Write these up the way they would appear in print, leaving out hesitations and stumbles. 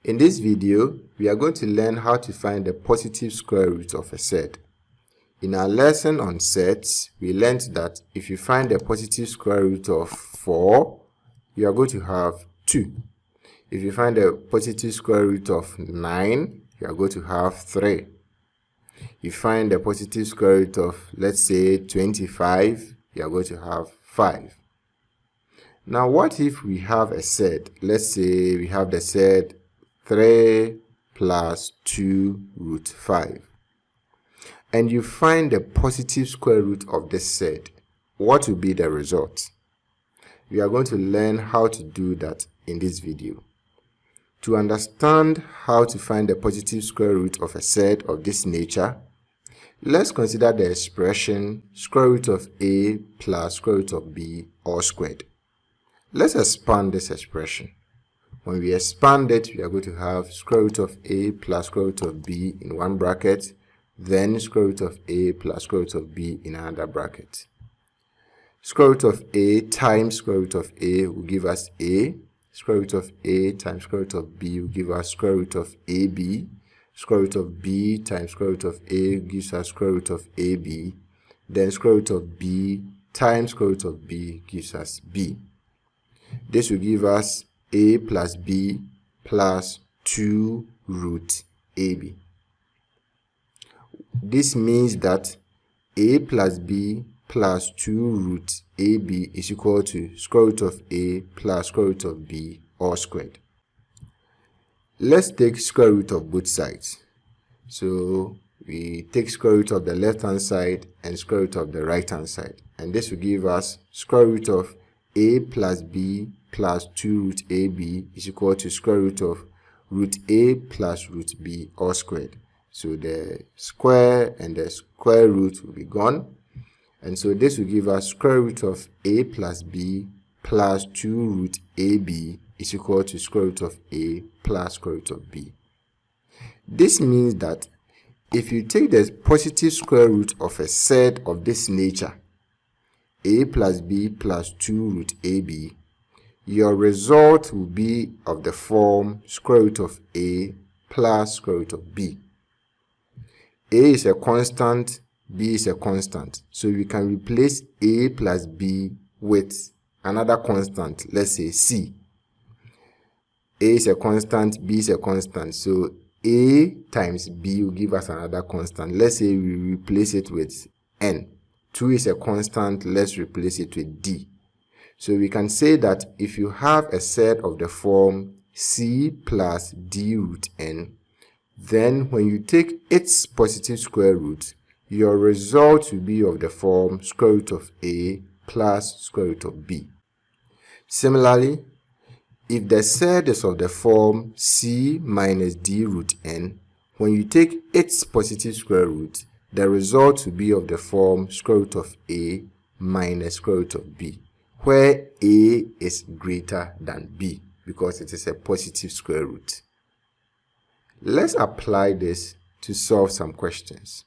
In this video, we are going to learn how to find the positive square root of a surd. In our lesson on surds, we learned that if you find the positive square root of 4, you are going to have 2. If you find the positive square root of 9, you are going to have 3. You find the positive square root of, let's say, 25, you are going to have 5. Now, what if we have a surd? Let's say we have the surd 3 plus 2 root 5. And you find the positive square root of this surd. What will be the result? We are going to learn how to do that in this video. To understand how to find the positive square root of a surd of this nature, let's consider the expression square root of a plus square root of b all squared. Let's expand this expression. When we expand it, we are going to have square root of a plus square root of b in one bracket, then square root of a plus square root of b in another bracket. Square root of a times square root of a will give us a. Square root of a times square root of b will give us square root of ab. Square root of b times square root of a gives us square root of ab. Then square root of b times square root of b gives us b. This will give us a plus b plus 2 root ab. This means that a plus b plus 2 root ab is equal to square root of a plus square root of b all squared. Let's take square root of both sides. So we take square root of the left hand side and square root of the right hand side. And this will give us square root of a plus b plus 2 root ab is equal to square root of root a plus root b all squared. So the square and the square root will be gone. And so this will give us square root of a plus b plus 2 root ab is equal to square root of a plus square root of b. This means that if you take the positive square root of a surd of this nature, a plus b plus 2 root ab, your result will be of the form square root of a plus square root of b. A is a constant, b is a constant. So we can replace a plus b with another constant, let's say c. A is a constant, b is a constant. So a times b will give us another constant. Let's say we replace it with n. 2 is a constant, let's replace it with d. So we can say that if you have a surd of the form c plus d root n, then when you take its positive square root, your result will be of the form square root of a plus square root of b. Similarly, if the surd is of the form c minus d root n, when you take its positive square root, the result will be of the form square root of a minus square root of b, where a is greater than b because it is a positive square root. Let's apply this to solve some questions.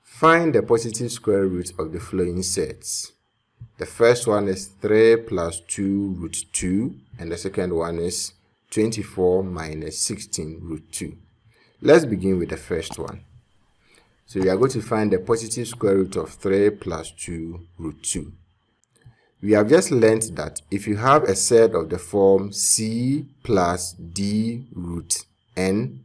Find the positive square root of the following surds. The first one is 3 plus 2 root 2, and the second one is 24 minus 16 root 2. Let's begin with the first one. So we are going to find the positive square root of 3 plus 2 root 2. We have just learnt that if you have a surd of the form c plus d root n,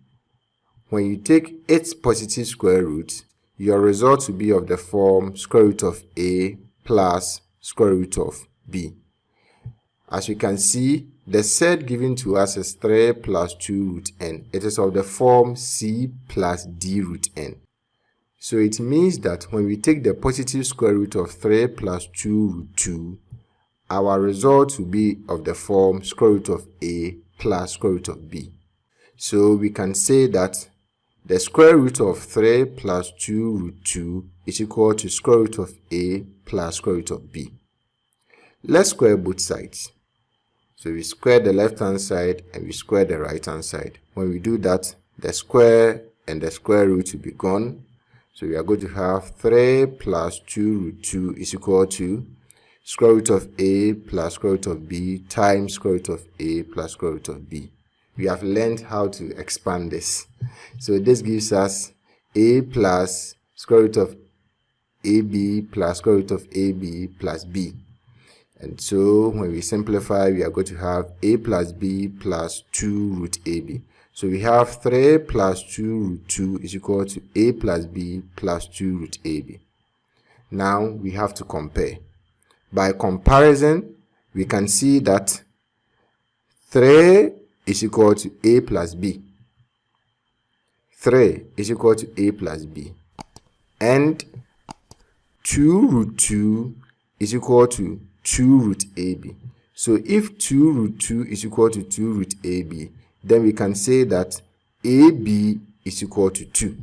when you take its positive square root, your result will be of the form square root of a plus square root of b. As you can see, the surd given to us is 3 plus 2 root n. It is of the form c plus d root n. So it means that when we take the positive square root of 3 plus 2 root 2, our result will be of the form square root of a plus square root of b. So we can say that the square root of 3 plus 2 root 2 is equal to square root of a plus square root of b. Let's square both sides. So we square the left hand side and we square the right hand side. When we do that, the square and the square root will be gone. So we are going to have 3 plus 2 root 2 is equal to square root of a plus square root of b times square root of a plus square root of b. we have learned how to expand this. So this gives us a plus square root of ab plus square root of ab plus b. And so when we simplify, we are going to have a plus b plus 2 root ab. So we have 3 plus 2 root 2 is equal to a plus b plus 2 root ab. Now we have to compare. By comparison, we can see that 3 is equal to a plus b. 3 is equal to a plus b. And 2 root 2 is equal to 2 root ab. So if 2 root 2 is equal to 2 root ab, then we can say that ab is equal to 2.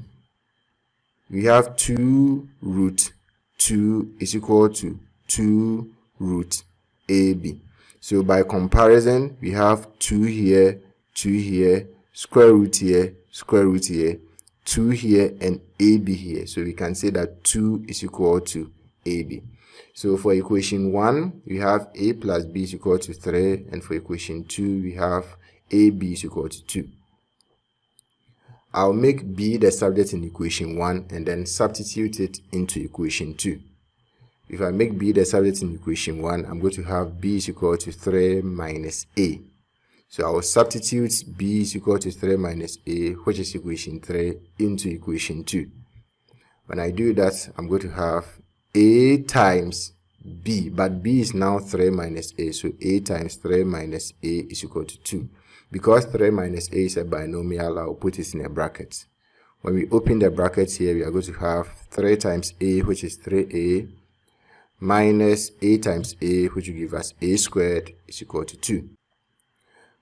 We have 2 root 2 is equal to 2 root ab. So by comparison, we have 2 here, square root here, 2 here, and ab here. So we can say that 2 is equal to ab. So for equation 1, we have a plus b is equal to 3, and for equation 2, we have ab is equal to 2. I'll make b the subject in equation 1 and then substitute it into equation 2. If I make b the subject in equation 1, I'm going to have b is equal to 3 minus a. So I will substitute b is equal to 3 minus a, which is equation 3, into equation 2. When I do that, I'm going to have a times b, but b is now 3 minus a, so a times 3 minus a is equal to 2. Because 3 minus a is a binomial, I'll put it in a bracket. When we open the brackets here, we are going to have 3 times a, which is 3a, minus a times a, which will give us a squared, is equal to 2.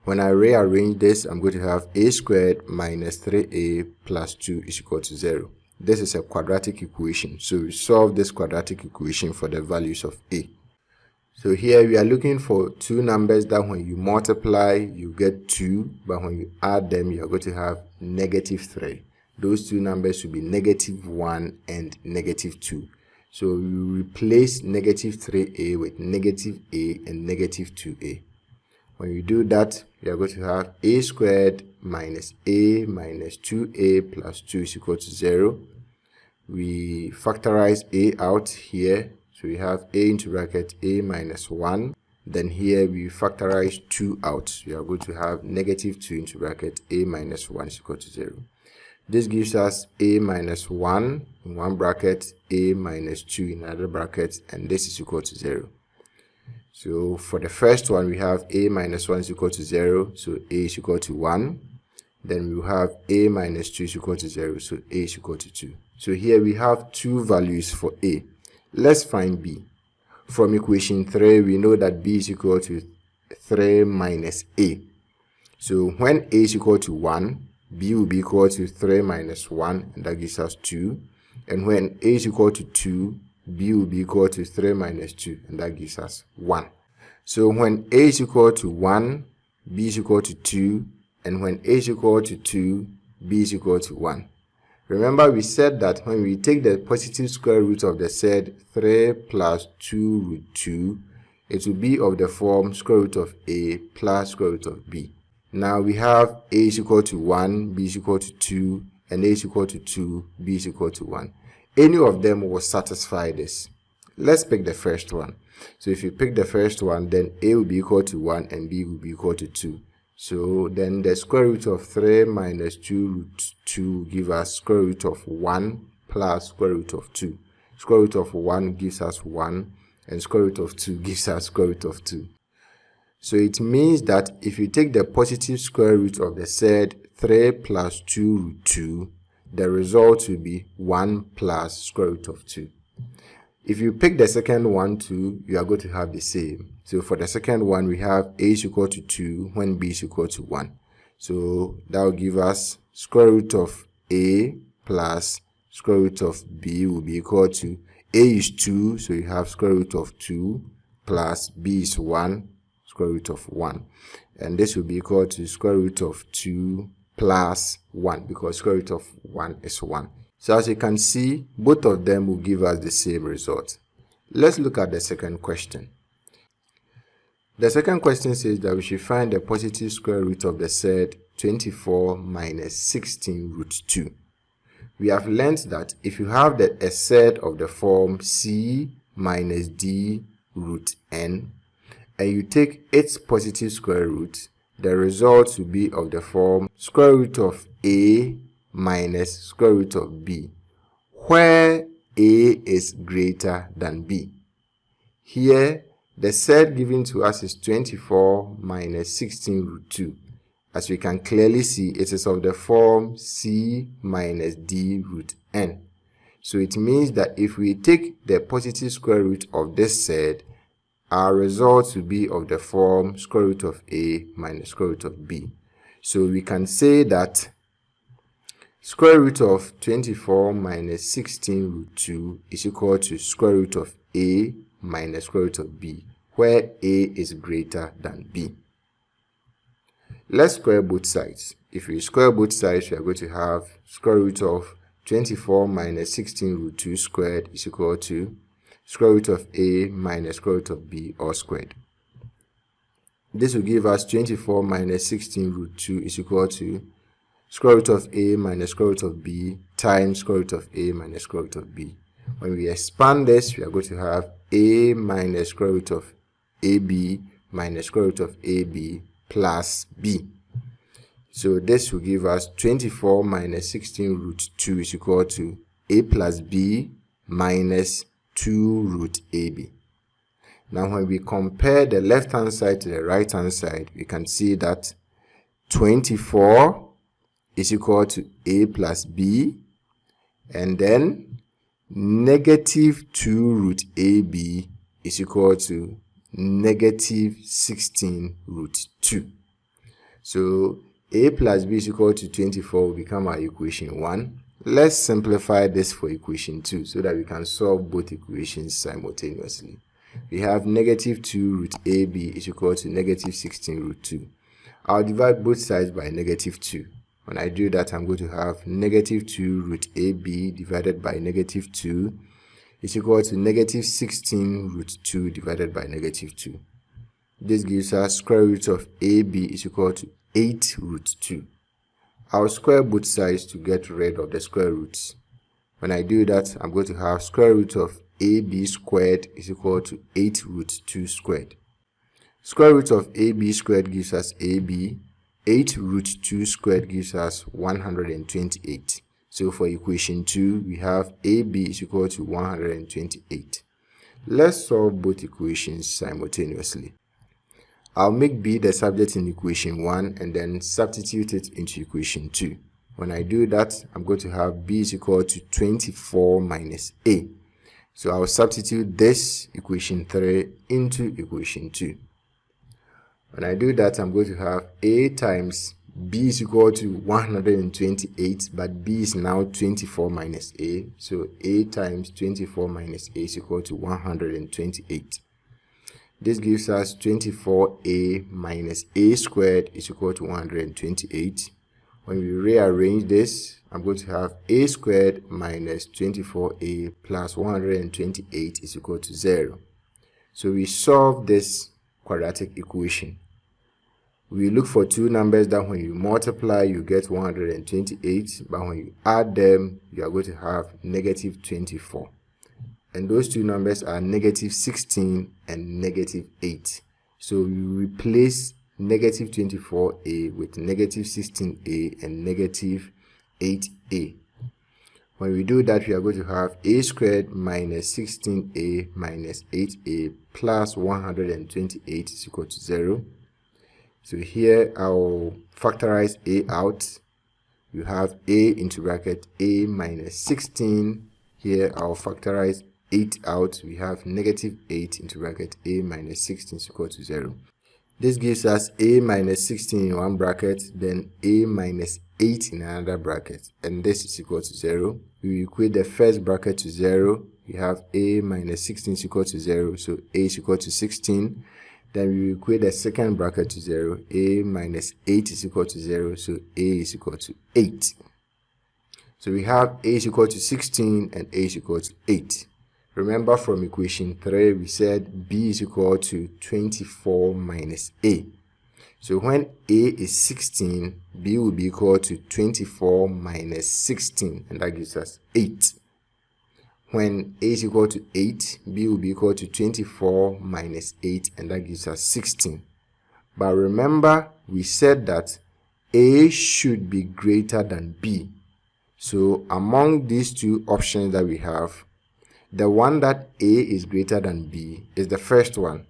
When I rearrange this, I'm going to have a squared minus 3a plus 2 is equal to 0. This is a quadratic equation, so we solve this quadratic equation for the values of a. So here we are looking for two numbers that when you multiply, you get 2, but when you add them, you are going to have negative 3. Those two numbers will be negative 1 and negative 2. So we replace negative 3a with negative a and negative 2a. When you do that, we are going to have a squared minus a minus 2a plus 2 is equal to 0. We factorize a out here. So we have a into bracket a minus 1. Then here we factorize 2 out. We are going to have negative 2 into bracket a minus 1 is equal to 0. This gives us a minus 1 in one bracket, a minus 2 in another bracket, and this is equal to 0. So for the first one, we have a minus 1 is equal to 0, so a is equal to 1. Then we will have a minus 2 is equal to 0, so a is equal to 2. So here we have two values for a. Let's find b. From equation 3, we know that b is equal to 3 minus a. So when a is equal to 1, b will be equal to 3 minus 1, and that gives us 2. And when a is equal to 2, b will be equal to 3 minus 2, and that gives us 1. So when a is equal to 1, b is equal to 2, and when a is equal to 2, b is equal to 1. Remember, we said that when we take the positive square root of the said 3 plus 2 root 2, it will be of the form square root of a plus square root of b. Now we have a is equal to 1, b is equal to 2, and a is equal to 2, b is equal to 1. Any of them will satisfy this. Let's pick the first one. So if you pick the first one, then a will be equal to 1 and b will be equal to 2. So then the square root of 3 minus 2 root 2 will give us square root of 1 plus square root of 2. Square root of 1 gives us 1, and square root of 2 gives us square root of 2. So it means that if you take the positive square root of the said 3 plus 2 root 2, the result will be 1 plus square root of 2. If you pick the second one too, you are going to have the same. So for the second one, we have a is equal to 2 when b is equal to 1. So that will give us square root of a plus square root of b will be equal to a is 2, so you have square root of 2 plus b is 1, square root of 1. And this will be equal to square root of 2 plus 1, because square root of 1 is 1. So as you can see, both of them will give us the same result. Let's look at the second question. The second question says that we should find the positive square root of the said 24 minus 16 root 2. We have learned that if you have a surd of the form c minus d root n, and you take its positive square root, the result will be of the form square root of a minus square root of b, where a is greater than b. Here, the surd given to us is 24 minus 16 root 2. As we can clearly see, it is of the form c minus d root n. So it means that if we take the positive square root of this surd, our result will be of the form square root of a minus square root of b. So we can say that square root of 24 minus 16 root 2 is equal to square root of a minus square root of b, where a is greater than b. Let's square both sides. If we square both sides, we are going to have square root of 24 minus 16 root 2 squared is equal to square root of a minus square root of b all squared. This will give us 24 minus 16 root 2 is equal to square root of a minus square root of b times square root of a minus square root of b. When we expand this, we are going to have a minus square root of ab minus square root of ab plus b. So this will give us 24 minus 16 root 2 is equal to a plus b minus 2 root ab. Now when we compare the left hand side to the right hand side, we can see that 24 is equal to a plus b, and then negative 2 root ab is equal to negative 16 root 2. So a plus b is equal to 24 will become our equation 1. Let's simplify this for equation 2 so that we can solve both equations simultaneously. We have negative 2 root ab is equal to negative 16 root 2. I'll divide both sides by negative 2. When I do that, I'm going to have negative 2 root ab divided by negative 2 is equal to negative 16 root 2 divided by negative 2. This gives us square root of ab is equal to 8 root 2. I'll square both sides to get rid of the square roots. When I do that, I'm going to have square root of ab squared is equal to 8 root 2 squared. Square root of ab squared gives us ab. 8 root 2 squared gives us 128. So for equation 2, we have ab is equal to 128. Let's solve both equations simultaneously. I'll make b the subject in equation 1 and then substitute it into equation 2. When I do that, I'm going to have b is equal to 24 minus a. So I'll substitute this equation 3 into equation 2. When I do that, I'm going to have a times b is equal to 128, but b is now 24 minus a. So a times 24 minus a is equal to 128. This gives us 24a minus a squared is equal to 128. When we rearrange this, I'm going to have a squared minus 24a plus 128 is equal to 0. So we solve this quadratic equation. We look for two numbers that when you multiply, you get 128, but when you add them, you are going to have negative 24. And those two numbers are negative 16 and negative 8. So we replace negative 24a with negative 16a and negative 8a. When we do that, we are going to have a squared minus 16a minus 8a plus 128 is equal to 0. So here I'll factorize a out. You have a into bracket a minus 16. Here I'll factorize 8 out. We have negative 8 into bracket a minus 16 is equal to 0. This gives us a minus 16 in one bracket, then a minus 8 in another bracket, and this is equal to 0. We equate the first bracket to 0. We have a minus 16 is equal to 0, so a is equal to 16. Then we equate the second bracket to 0. A minus 8 is equal to 0, so a is equal to 8. So we have a is equal to 16 and a is equal to 8. Remember from equation 3, we said b is equal to 24 minus a. So when a is 16, b will be equal to 24 minus 16, and that gives us 8. When a is equal to 8, b will be equal to 24 minus 8, and that gives us 16. But remember, we said that a should be greater than b. So among these two options that we have, the one that a is greater than b is the first one.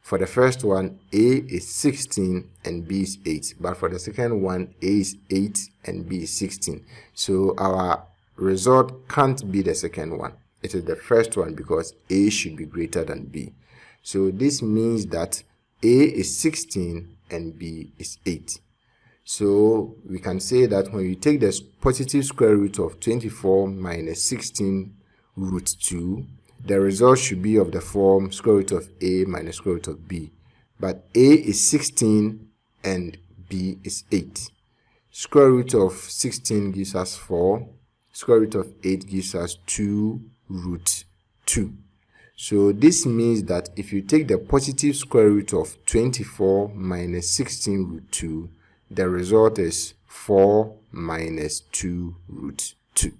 For the first one, a is 16 and b is 8. But for the second one, a is 8 and b is 16. So our result can't be the second one. It is the first one because a should be greater than b. So this means that a is 16 and b is 8. So we can say that when you take the positive square root of 24 minus 16 root 2, the result should be of the form square root of a minus square root of b. But a is 16 and b is 8. Square root of 16 gives us 4. Square root of 8 gives us 2 root 2. So this means that if you take the positive square root of 24 minus 16 root 2, the result is 4 minus 2 root 2.